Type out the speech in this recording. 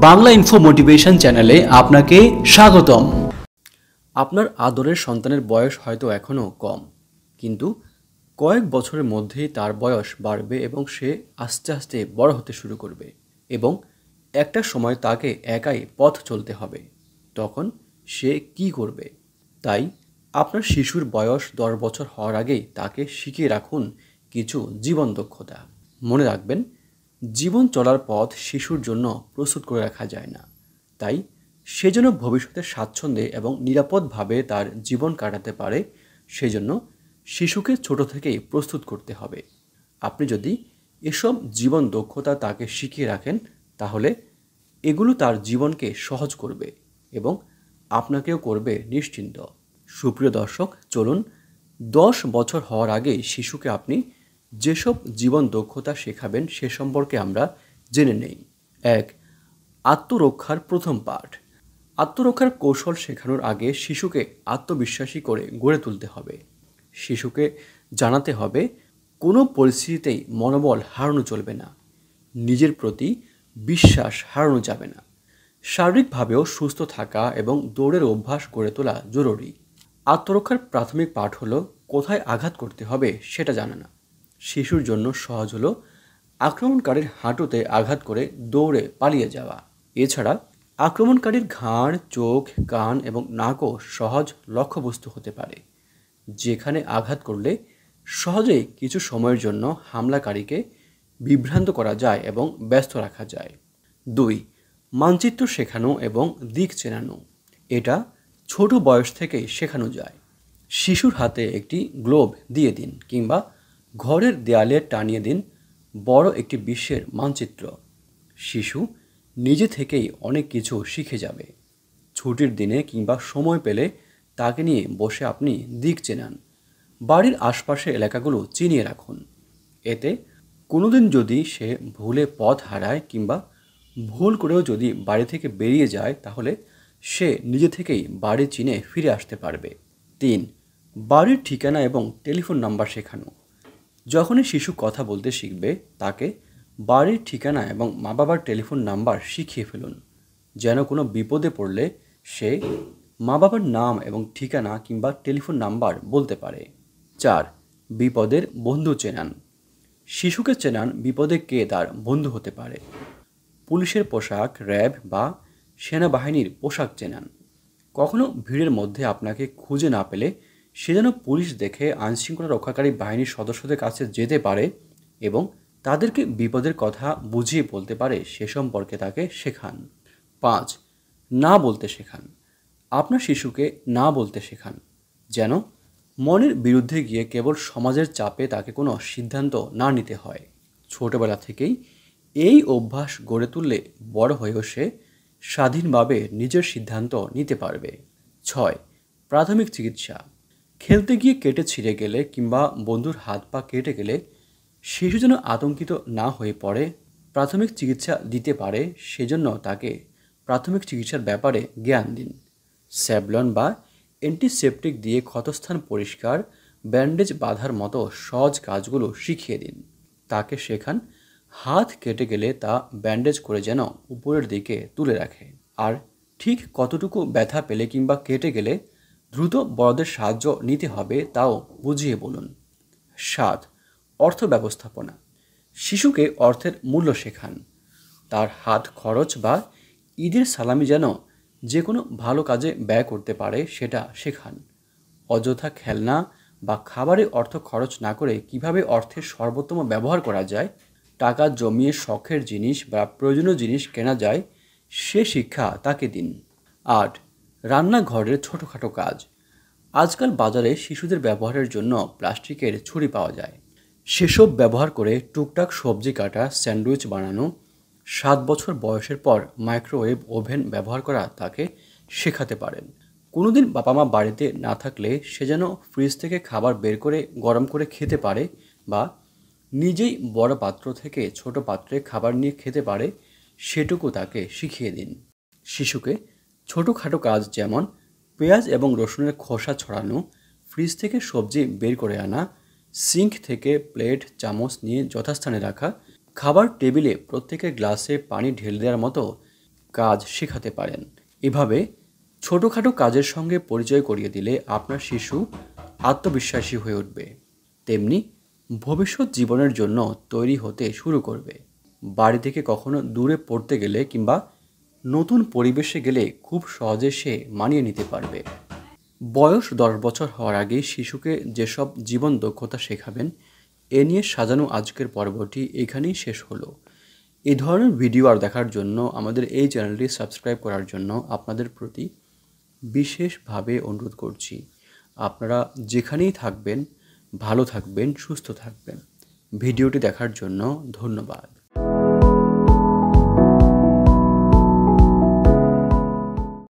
Bangla info motivation চ্যানেলে আপনাকে স্বাগতম। আপনার আদরের সন্তানের বয়স হয়তো এখনও কম, কিন্তু কয়েক বছরের মধ্যেই তার বয়স বাড়বে এবং সে আস্তে আস্তে বড় হতে শুরু করবে এবং একটা সময় তাকে একাই পথ চলতে হবে। তখন সে কি করবে? তাই আপনার শিশুর বয়স 10 বছর হওয়ার আগেই তাকে শিখিয়ে রাখুন কিছু জীবন দক্ষতা। মনে রাখবেন, জীবন চলার পথ শিশুর জন্য প্রস্তুত করে রাখা যায় না। তাই সে যেন ভবিষ্যতে স্বাচ্ছন্দ্যে এবং নিরাপদভাবে তার জীবন কাটাতে পারে, সেজন্য শিশুকে ছোট থেকেই প্রস্তুত করতে হবে। আপনি যদি এসব জীবন দক্ষতা তাকে শিখিয়ে রাখেন, তাহলে এগুলো তার জীবনকে সহজ করবে এবং আপনাকেও করবে নিশ্চিন্ত। সুপ্রিয় দর্শক, চলুন 10 বছর হওয়ার আগেই শিশুকে আপনি যেসব জীবন দক্ষতা শেখাবেন সে সম্পর্কে আমরা জেনে নেই। 1. আত্মরক্ষার প্রথম পাঠ। আত্মরক্ষার কৌশল শেখানোর আগে শিশুকে আত্মবিশ্বাসী করে গড়ে তুলতে হবে। শিশুকে জানাতে হবে কোনো পরিস্থিতিতেই মনোবল হারানো চলবে না, নিজের প্রতি বিশ্বাস হারানো যাবে না। শারীরিকভাবেও সুস্থ থাকা এবং দৌড়ের অভ্যাস গড়ে তোলা জরুরি। আত্মরক্ষার প্রাথমিক পাঠ হলো কোথায় আঘাত করতে হবে সেটা জানা না। শিশুর জন্য সহজ হলো আক্রমণকারীর হাঁটুতে আঘাত করে দৌড়ে পালিয়ে যাওয়া। এছাড়া আক্রমণকারীর ঘাড়, চোখ, কান এবং নাকও সহজ লক্ষ্যবস্তু হতে পারে, যেখানে আঘাত করলে সহজেই কিছু সময়ের জন্য হামলাকারীকে বিভ্রান্ত করা যায় এবং ব্যস্ত রাখা যায়। 2. মানচিত্র শেখানো এবং দিক চেনানো। এটা ছোট বয়স থেকেই শেখানো যায়। শিশুর হাতে একটি গ্লোব দিয়ে দিন কিংবা ঘরের দেয়ালে টানিয়ে দিন বড় একটি বিশ্বের মানচিত্র। শিশু নিজে থেকেই অনেক কিছু শিখে যাবে। ছুটির দিনে কিংবা সময় পেলে তাকে নিয়ে বসে আপনি দিক চেনান। বাড়ির আশপাশের এলাকাগুলো চিনিয়ে রাখুন। এতে কোনোদিন যদি সে ভুলে পথ হারায় কিংবা ভুল করেও যদি বাড়ি থেকে বেরিয়ে যায়, তাহলে সে নিজে থেকেই বাড়ি চিনে ফিরে আসতে পারবে। 3. বাড়ির ঠিকানা এবং টেলিফোন নাম্বার শেখানো। যখনই শিশু কথা বলতে শিখবে, তাকে বাড়ির ঠিকানা এবং মা বাবার টেলিফোন নাম্বার শিখিয়ে ফেলুন, যেন কোনো বিপদে পড়লে সে মা বাবার নাম এবং ঠিকানা কিংবা টেলিফোন নাম্বার বলতে পারে। 4. বিপদের বন্ধু চেনান। শিশুকে চেনান বিপদে কে তার বন্ধু হতে পারে। পুলিশের পোশাক, র্যাব বা সেনাবাহিনীর পোশাক চেনান। কখনো ভিড়ের মধ্যে আপনাকে খুঁজে না পেলে সে যেন পুলিশ দেখে আইনশৃঙ্খলা রক্ষাকারী বাহিনীর সদস্যদের কাছে যেতে পারে এবং তাদেরকে বিপদের কথা বুঝিয়ে বলতে পারে, সে সম্পর্কে তাকে শেখান। 5. না বলতে শেখান। আপনার শিশুকে না বলতে শেখান, যেন মনের বিরুদ্ধে গিয়ে কেবল সমাজের চাপে তাকে কোনো সিদ্ধান্ত না নিতে হয়। ছোটবেলা থেকেই এই অভ্যাস গড়ে তুললে বড় হয়েও সে স্বাধীনভাবে নিজের সিদ্ধান্ত নিতে পারবে। 6. প্রাথমিক চিকিৎসা। খেলতে গিয়ে কেটে ছিঁড়ে গেলে কিংবা বন্ধুর হাত পা কেটে গেলে শিশু যেন আতঙ্কিত না হয়ে পড়ে, প্রাথমিক চিকিৎসা দিতে পারে, সেজন্য তাকে প্রাথমিক চিকিৎসার ব্যাপারে জ্ঞান দিন। স্যাভলন বা অ্যান্টিসেপটিক দিয়ে ক্ষতস্থান পরিষ্কার, ব্যান্ডেজ বাঁধার মতো সহজ কাজগুলো শিখিয়ে দিন। তাকে শেখান হাত কেটে গেলে তা ব্যান্ডেজ করে যেন উপরের দিকে তুলে রাখে, আর ঠিক কতটুকু ব্যথা পেলে কিংবা কেটে গেলে দ্রুত বড়দের সাহায্য নিতে হবে তাও বুঝিয়ে বলুন। 7. অর্থ ব্যবস্থাপনা। শিশুকে অর্থের মূল্য শেখান। তার হাত খরচ বা ঈদের সালামি যেন যে কোনো ভালো কাজে ব্যয় করতে পারে সেটা শেখান। অযথা খেলনা বা খাবারে অর্থ খরচ না করে কিভাবে অর্থের সর্বোত্তম ব্যবহার করা যায়, টাকা জমিয়ে শখের জিনিস বা প্রয়োজনীয় জিনিস কেনা যায়, সে শিক্ষা তাকে দিন। 8. রান্নাঘরের ছোটোখাটো কাজ। আজকাল বাজারে শিশুদের ব্যবহারের জন্য প্লাস্টিকের ছুরি পাওয়া যায়। সেসব ব্যবহার করে টুকটাক সবজি কাটা, স্যান্ডউইচ বানানো। 7 বছর বয়সের পর মাইক্রোওয়েভ ওভেন ব্যবহার করা তাকে শেখাতে পারেন। কোনোদিন বাবা মা বাড়িতে না থাকলে সে যেন ফ্রিজ থেকে খাবার বের করে গরম করে খেতে পারে বা নিজেই বড় পাত্র থেকে ছোট পাত্রে খাবার নিয়ে খেতে পারে, সেটুকু তাকে শিখিয়ে দিন। শিশুকে ছোটোখাটো কাজ যেমন পেঁয়াজ এবং রসুনের খোসা ছড়ানো, ফ্রিজ থেকে সবজি বের করে আনা, সিঙ্ক থেকে প্লেট চামচ নিয়ে যথাস্থানে রাখা, খাবার টেবিলে প্রত্যেকের গ্লাসে পানি ঢেলে দেওয়ার মতো কাজ শেখাতে পারেন। এভাবে ছোটোখাটো কাজের সঙ্গে পরিচয় করিয়ে দিলে আপনার শিশু আত্মবিশ্বাসী হয়ে উঠবে, তেমনি ভবিষ্যৎ জীবনের জন্য তৈরি হতে শুরু করবে। বাড়ি থেকে কখনো দূরে পড়তে গেলে কিংবা নতুন পরিবেশে গেলে খুব সহজে সে মানিয়ে নিতে পারবে। বয়স 10 বছর হওয়ার আগে শিশুকে যেসব জীবন দক্ষতা শেখাবেন এ নিয়ে সাজানো আজকের পর্বটি এখানেই শেষ হলো। এই ধরনের ভিডিও আর দেখার জন্য আমাদের এই চ্যানেলটি সাবস্ক্রাইব করার জন্য আপনাদের প্রতি বিশেষভাবে অনুরোধ করছি। আপনারা যেখানেই থাকবেন ভালো থাকবেন, সুস্থ থাকবেন। ভিডিওটি দেখার জন্য ধন্যবাদ।